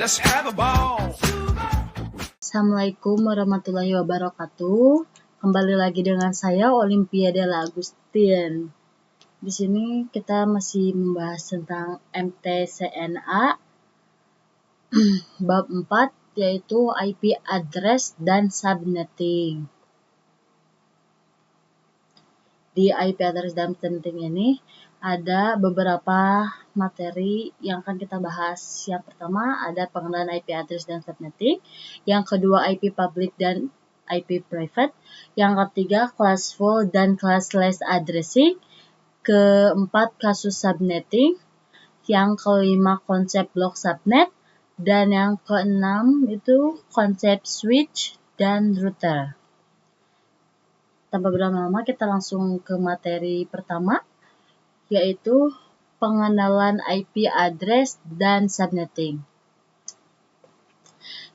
Let's have a ball. Assalamualaikum warahmatullahi wabarakatuh. Kembali lagi dengan saya Olimpiade Agustin. Di sini kita masih membahas tentang MTCNA bab 4 yaitu IP address dan subnetting. Di IP address dan subnetting ini ada beberapa materi yang akan kita bahas. Yang pertama ada pengenalan IP address dan subnetting, yang kedua IP public dan IP private, yang ketiga classful dan classless addressing, keempat kasus subnetting, yang kelima konsep block subnet, dan yang keenam itu konsep switch dan router. Tanpa berlama-lama kita langsung ke materi pertama, yaitu pengenalan IP address dan subnetting.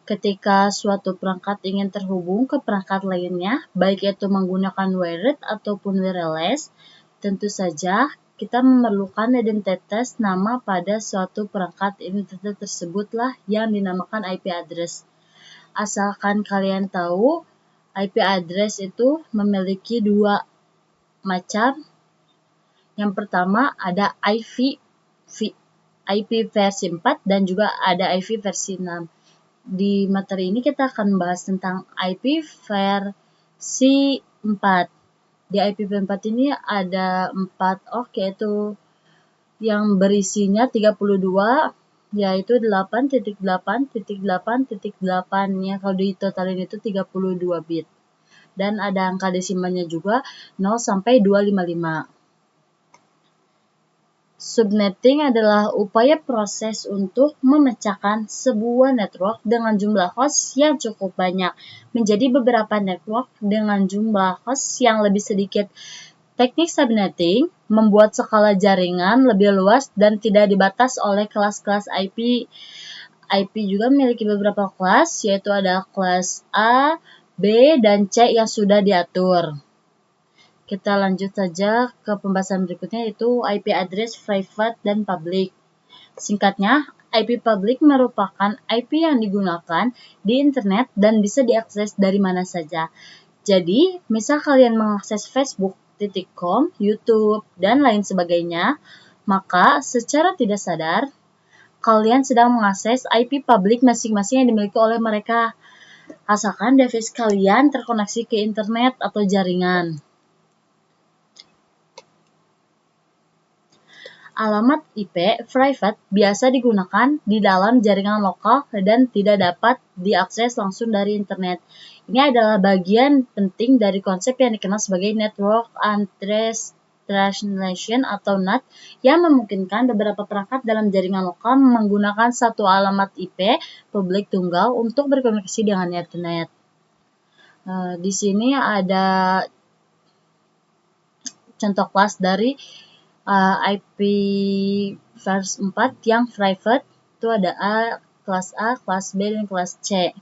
Ketika suatu perangkat ingin terhubung ke perangkat lainnya, baik itu menggunakan wired ataupun wireless, tentu saja kita memerlukan identitas nama pada suatu perangkat. Identitas tersebutlah yang dinamakan IP address. Asalkan kalian tahu, IP address itu memiliki dua macam. Yang pertama ada IP versi 4 dan juga ada IP versi 6. Di materi ini kita akan membahas tentang IP versi 4. Di IP versi 4 ini ada 4 yaitu yang berisinya 32, yaitu 8.8.8.8 nya kalau ditotalin itu 32 bit. Dan ada angka desimalnya juga 0 sampai 255. Subnetting adalah upaya proses untuk memecahkan sebuah network dengan jumlah host yang cukup banyak menjadi beberapa network dengan jumlah host yang lebih sedikit. Teknik subnetting membuat skala jaringan lebih luas dan tidak dibatas oleh kelas-kelas IP. IP juga memiliki beberapa kelas, yaitu ada kelas A, B, dan C yang sudah diatur. Kita lanjut saja ke pembahasan berikutnya, yaitu IP address private dan public. Singkatnya, IP public merupakan IP yang digunakan di internet dan bisa diakses dari mana saja. Jadi, misal kalian mengakses facebook.com, YouTube, dan lain sebagainya, maka secara tidak sadar, kalian sedang mengakses IP public masing-masing yang dimiliki oleh mereka. Asalkan device kalian terkoneksi ke internet atau jaringan. Alamat IP private biasa digunakan di dalam jaringan lokal dan tidak dapat diakses langsung dari internet. Ini adalah bagian penting dari konsep yang dikenal sebagai Network Address Translation atau NAT, yang memungkinkan beberapa perangkat dalam jaringan lokal menggunakan satu alamat IP publik tunggal untuk berkomunikasi dengan internet. Di sini ada contoh kelas dari IP versi 4 yang private, itu ada kelas A, kelas B, dan kelas C.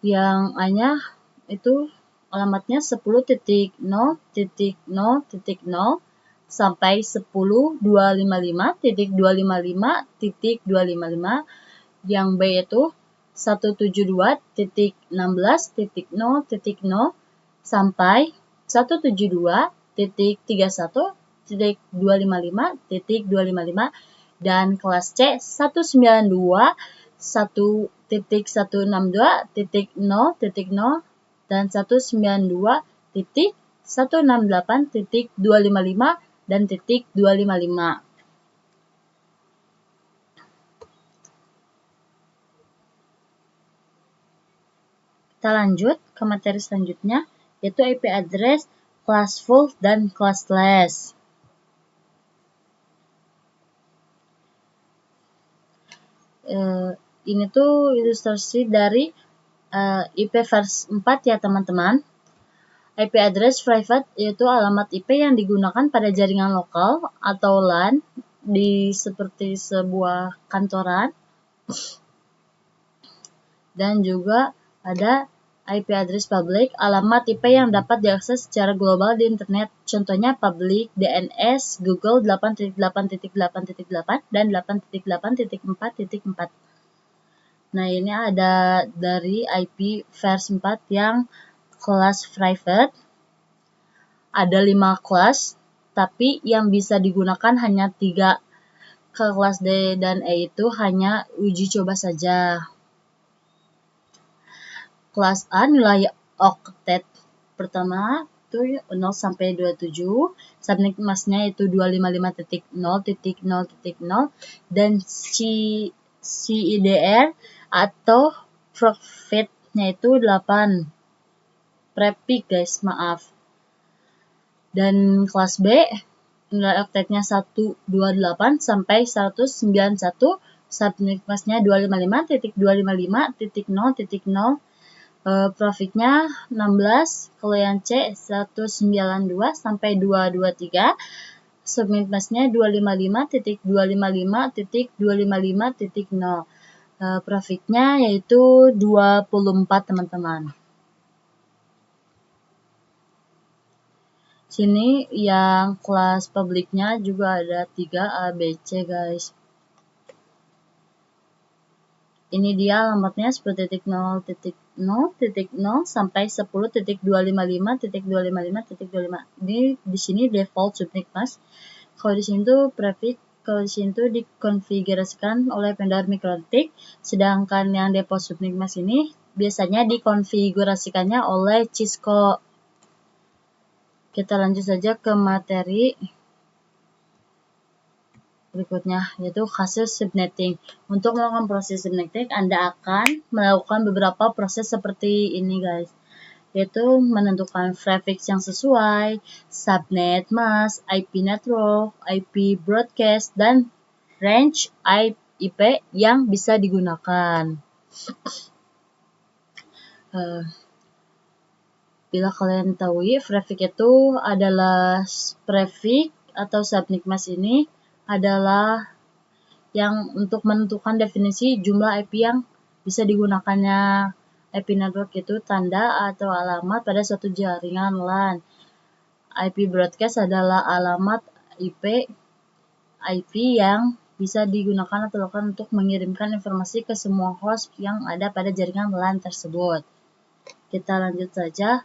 Yang A-nya itu alamatnya 10.0.0.0 sampai 10.255.255.255. Yang B itu 172.16.0.0 sampai 172.31.255.255, dan kelas C 192.1.162.0.0 dan 192.168.255 dan .255. Kita lanjut ke materi selanjutnya, yaitu IP address classful dan classless. Ini tuh ilustrasi dari IP versi 4 ya teman-teman. IP address private yaitu alamat IP yang digunakan pada jaringan lokal atau LAN di seperti sebuah kantoran. Dan juga ada IP address public, alamat IP yang dapat diakses secara global di internet. Contohnya public, DNS, Google 8.8.8.8 dan 8.8.4.4. Nah, ini ada dari IP versi 4 yang kelas private. Ada 5 kelas, tapi yang bisa digunakan hanya 3. Kelas D dan E itu hanya uji coba saja. Kelas A nilai oktet pertama itu 0 sampai 27, subnet masknya itu 255.0.0.0 dan CIDR atau profitnya itu 8. Prefix guys, maaf. Dan kelas B nilai oktetnya 128 sampai 191, subnet masknya 255.255.0.0, profitnya 16, kalau yang C 192 sampai 223, subnet masknya 255.255.255.0, profitnya yaitu 24 teman-teman. Sini yang kelas publiknya juga ada 3 A, B, C guys. Ini dia alamatnya 10.0.0.0 sampai 10.255.255.25. Di sini default subnet mask. Kalau di sini tuh prefix, kalau di sini tuh dikonfigurasikan oleh vendor MikroTik, sedangkan yang default subnet mask ini biasanya dikonfigurasikannya oleh Cisco. Kita lanjut saja ke materi berikutnya, yaitu kasus subnetting. Untuk melakukan proses subnetting, Anda akan melakukan beberapa proses seperti ini guys, yaitu menentukan prefix yang sesuai, subnet mask, IP network, IP broadcast, dan range IP yang bisa digunakan. Bila kalian tahu, prefix itu adalah prefix atau subnet mask ini adalah yang untuk menentukan definisi jumlah IP yang bisa digunakannya. IP network itu tanda atau alamat pada suatu jaringan LAN. IP broadcast adalah alamat IP yang bisa digunakan atau dilakukan untuk mengirimkan informasi ke semua host yang ada pada jaringan LAN tersebut. Kita lanjut saja.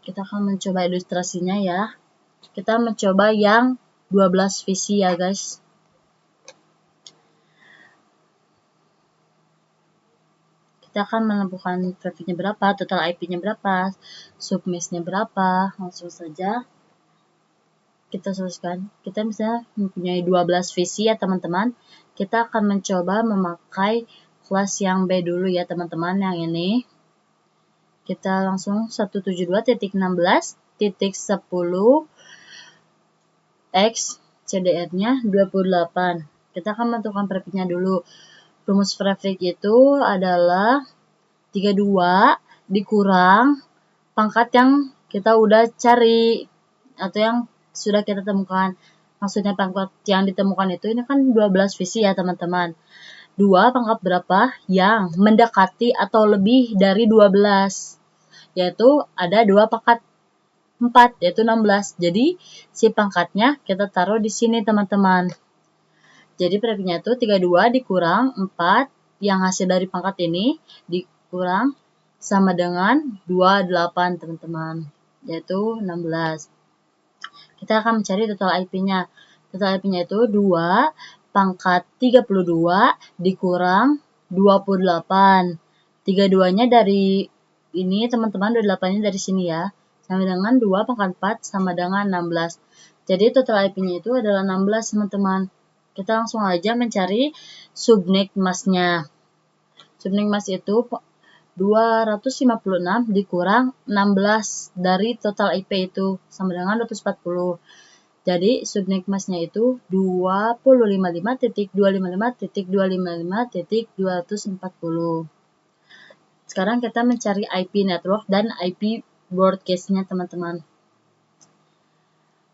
Kita akan mencoba ilustrasinya ya. Kita mencoba yang 12 visi ya guys. Kita akan menentukan trafficnya berapa, total IP-nya berapa, submasknya berapa. Langsung saja kita tuliskan. Kita misalnya mempunyai 12 visi ya teman-teman. Kita akan mencoba memakai kelas yang B dulu ya teman-teman, yang ini. Kita langsung 172.16.10 X CDR-nya 28. Kita akan menentukan prefix-nya dulu. Rumus prefix itu adalah 32 dikurang pangkat yang kita udah cari atau yang sudah kita temukan. Maksudnya pangkat yang ditemukan itu ini kan 12 visi ya teman-teman. 2 pangkat berapa yang mendekati atau lebih dari 12. Yaitu ada 2 pangkat 4 yaitu 16. Jadi si pangkatnya kita taruh di sini teman-teman. Jadi prefixnya itu 32 dikurang 4 yang hasil dari pangkat ini dikurang sama dengan 28 teman-teman, yaitu 16. Kita akan mencari total IP-nya. Total IP-nya itu 2 pangkat 32 dikurang 28. 32-nya dari ini teman-teman, 28-nya dari sini ya. Sama dengan 2 pangkat 4 sama dengan 16. Jadi total IP-nya itu adalah 16 teman-teman. Kita langsung aja mencari subnet masknya. Subnet mask itu 256 dikurang 16 dari total IP itu sama dengan 240. Jadi subnet masknya itu 255.255.255.240. Sekarang kita mencari IP network dan IP broadcast-nya teman-teman.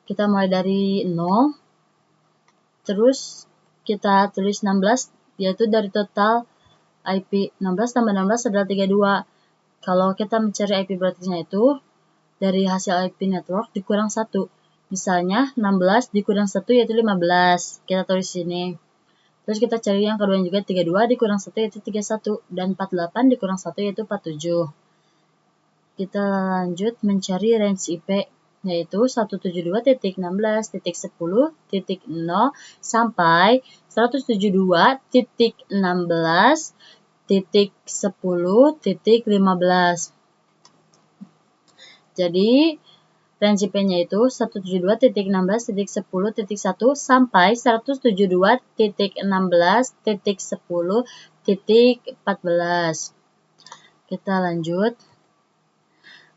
Kita mulai dari 0. Terus kita tulis 16, yaitu dari total IP 16 tambah 16 adalah 32. Kalau kita mencari IP broadcast-nya itu dari hasil IP network dikurang 1. Misalnya 16 dikurang 1 yaitu 15. Kita tulis sini. Terus kita cari yang kedua juga 32 dikurang 1 yaitu 31. Dan 48 dikurang 1 yaitu 47. Kita lanjut mencari range IP yaitu 172.16.10.0 sampai 172.16.10.15. Jadi range IP-nya itu 172.16.10.1 sampai 172.16.10.14. Kita lanjut.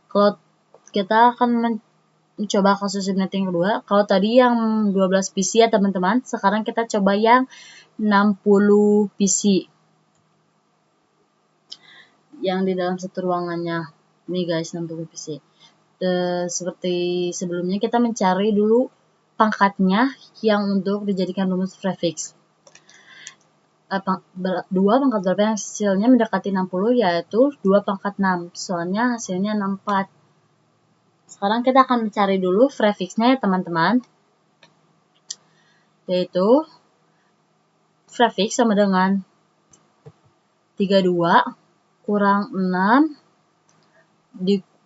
Kalau kita akan mencoba kasus subnetting kedua. Kalau tadi yang 12 PC ya teman-teman, sekarang kita coba yang 60 PC. Yang di dalam satu ruangannya. Ini guys, 60 PC. Seperti sebelumnya kita mencari dulu pangkatnya yang untuk dijadikan rumus prefix. Dua pangkat berapa yang hasilnya mendekati 60 yaitu 2 pangkat 6. Soalnya hasilnya 64. Sekarang kita akan mencari dulu prefixnya ya teman-teman. Yaitu prefix sama dengan 32 kurang 6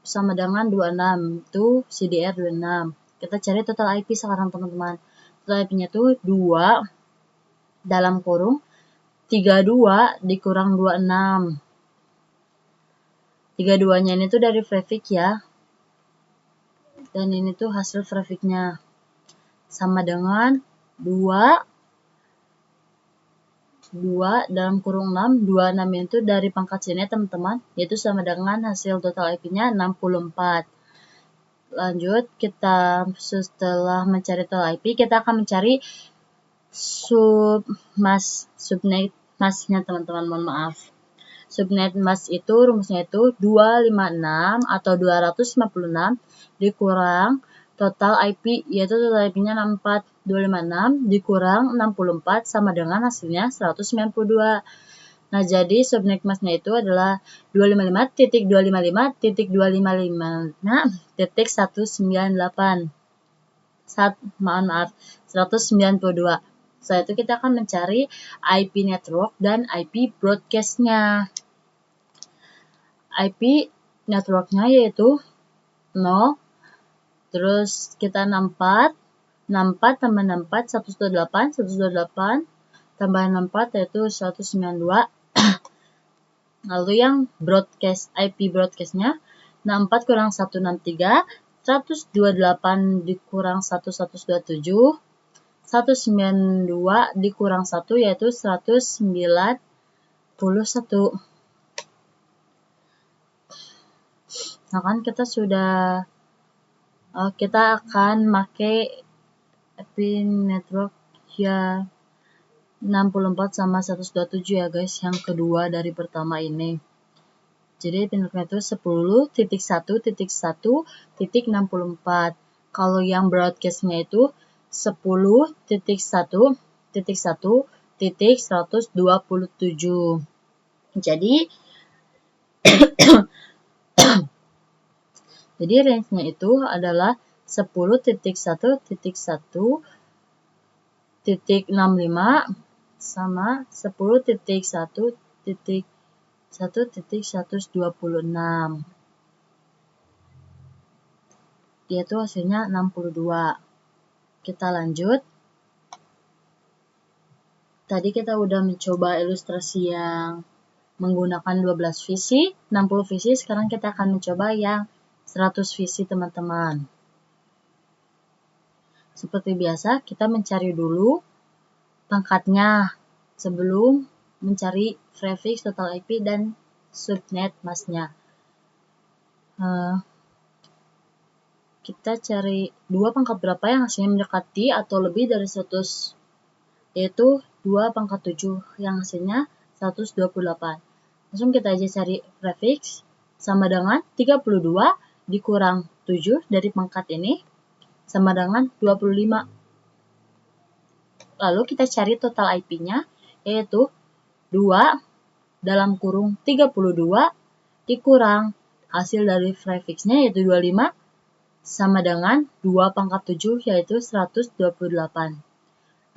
sama dengan 26. Itu CDR 26. Kita cari total IP sekarang teman-teman. Total IP-nya itu 2 dalam kurung 32 dikurang 26. 32-nya ini tuh dari prefix ya. Dan ini tuh hasil prefix-nya. Sama dengan 2 dalam kurung 6. 26 itu dari pangkat sini teman-teman. Yaitu sama dengan hasil total IP-nya 64. Lanjut, kita setelah mencari total IP, kita akan mencari subnet mask-nya teman-teman, mohon maaf. Subnet mask itu rumusnya itu 256 atau 256 dikurang total IP, yaitu total IP-nya 64. 256 dikurang 64 sama dengan hasilnya 192. Nah, jadi subnet mask-nya itu adalah 255.255.255.198. Maaf, 192. Setelah itu kita akan mencari IP network dan IP broadcast-nya. IP network-nya yaitu 0, terus kita 64 tambah 64, 128 tambah 64 yaitu 192. Lalu yang broadcast, IP broadcast-nya 64 kurang 163, 128 dikurang 1, 127, 192 dikurang 1 yaitu 191. Nah kan kita sudah kita akan pakai IP network ya 64 sama 127 ya guys, yang kedua dari pertama ini. Jadi IP network itu 10.1.1.64. Kalau yang broadcast-nya itu 10.1.1.127. Jadi range-nya itu adalah 10.1.1.65 sama 10.1.1.126. Yaitu hasilnya 62. Kita lanjut. Tadi kita udah mencoba ilustrasi yang menggunakan 12 visi, 60 visi. Sekarang kita akan mencoba yang 100 visi teman-teman. Seperti biasa, kita mencari dulu pangkatnya sebelum mencari prefix, total IP, dan subnet mask-nya. Kita cari dua pangkat berapa yang hasilnya mendekati atau lebih dari 100, yaitu 2 pangkat 7 yang hasilnya 128. Langsung kita aja cari prefix sama dengan 32 dikurang 7 dari pangkat ini sama dengan 25. Lalu kita cari total IP-nya yaitu 2 dalam kurung 32 dikurang hasil dari prefixnya yaitu 25 sama dengan 2 pangkat 7 yaitu 128.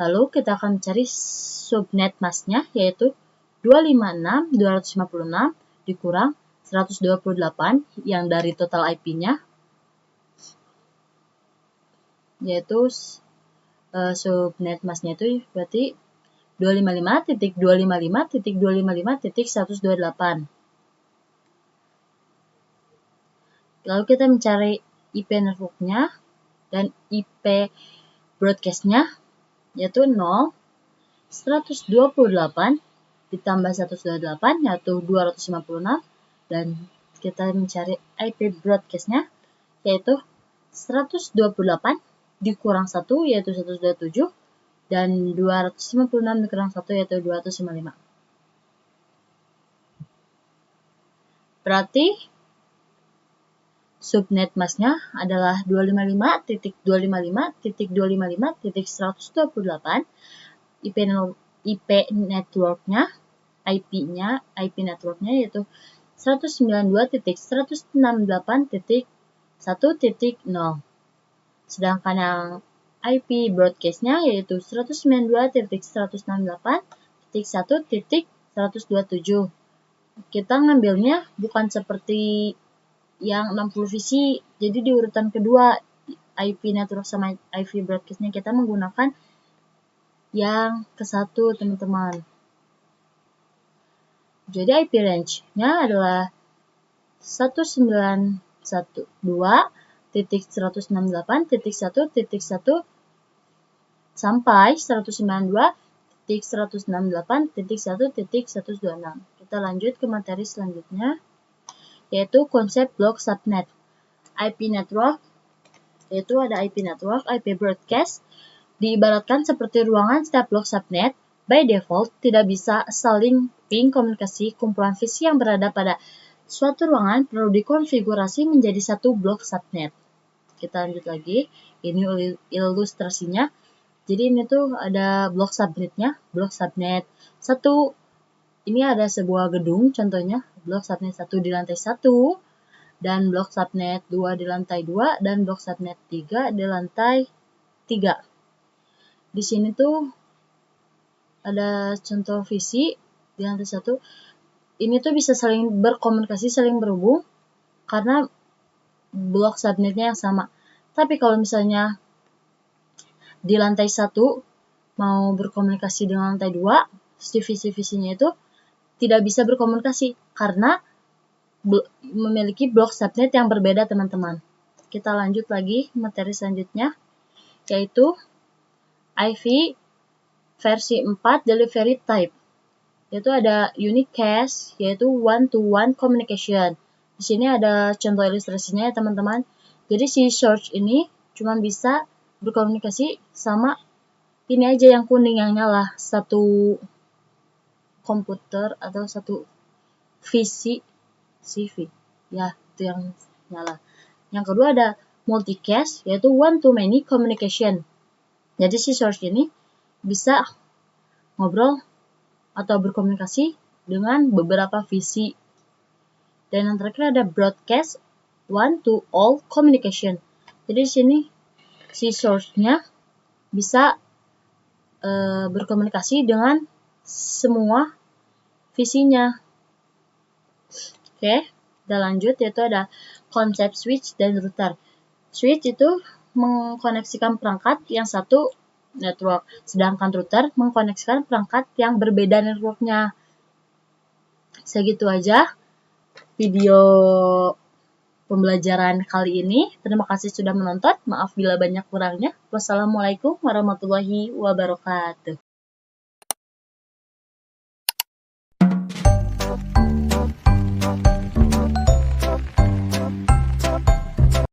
Lalu kita akan mencari subnet masknya yaitu 256 dikurang 128 yang dari total IP-nya yaitu subnet masknya itu berarti 255.255.255.128. Lalu kita mencari IP networknya dan IP broadcastnya yaitu 128 ditambah 128 yaitu 256 dan kita mencari IP broadcastnya yaitu 128 dikurang 1 yaitu 127 dan 256 dikurang 1 yaitu 255. Berarti subnet masknya adalah 255.255.128. IP networknya, IP networknya yaitu 192.168.1.0. Sedangkan yang IP broadcastnya yaitu 192.168.1.127. Kita ngambilnya bukan seperti yang 60 visi, jadi di urutan kedua IP network sama IP broadcastnya kita menggunakan yang ke-1 teman-teman. Jadi IP range-nya adalah 192.168.1.1 sampai 192.168.1.126. Kita lanjut ke materi selanjutnya, yaitu konsep blok subnet. IP network, yaitu ada IP network, IP broadcast, diibaratkan seperti ruangan setiap blok subnet. By default, tidak bisa saling ping komunikasi. Kumpulan visi yang berada pada suatu ruangan perlu dikonfigurasi menjadi satu blok subnet. Kita lanjut lagi, ini ilustrasinya. Jadi ini tuh ada blok subnetnya, blok subnet 1. Ini ada sebuah gedung, contohnya blok subnet 1 di lantai 1, dan blok subnet 2 di lantai 2, dan blok subnet 3 di lantai 3. Di sini tuh ada contoh visi di lantai 1. Ini tuh bisa saling berkomunikasi, saling berhubung, karena blok subnetnya yang sama. Tapi kalau misalnya di lantai 1 mau berkomunikasi dengan lantai 2, si visi-visinya itu tidak bisa berkomunikasi karena memiliki blok subnet yang berbeda, teman-teman. Kita lanjut lagi materi selanjutnya, yaitu IV versi 4 delivery type. Yaitu ada unicast, yaitu one-to-one communication. Di sini ada contoh ilustrasinya ya, teman-teman. Jadi si search ini cuma bisa berkomunikasi sama ini aja yang kuning yang nyala, satu komputer atau satu visi CV. Ya, itu yang nyala. Yang kedua ada multicast, yaitu one-to-many communication. Jadi si search ini bisa ngobrol atau berkomunikasi dengan beberapa visi. Dan yang terakhir ada broadcast, one-to-all communication. Jadi di sini si source-nya bisa berkomunikasi dengan semua visinya. Oke, kita lanjut, yaitu ada konsep switch dan router. Switch itu mengkoneksikan perangkat yang satu network, sedangkan router mengkoneksikan perangkat yang berbeda networknya. Segitu aja video pembelajaran kali ini. Terima kasih sudah menonton. Maaf bila banyak kurangnya. Wassalamualaikum warahmatullahi wabarakatuh.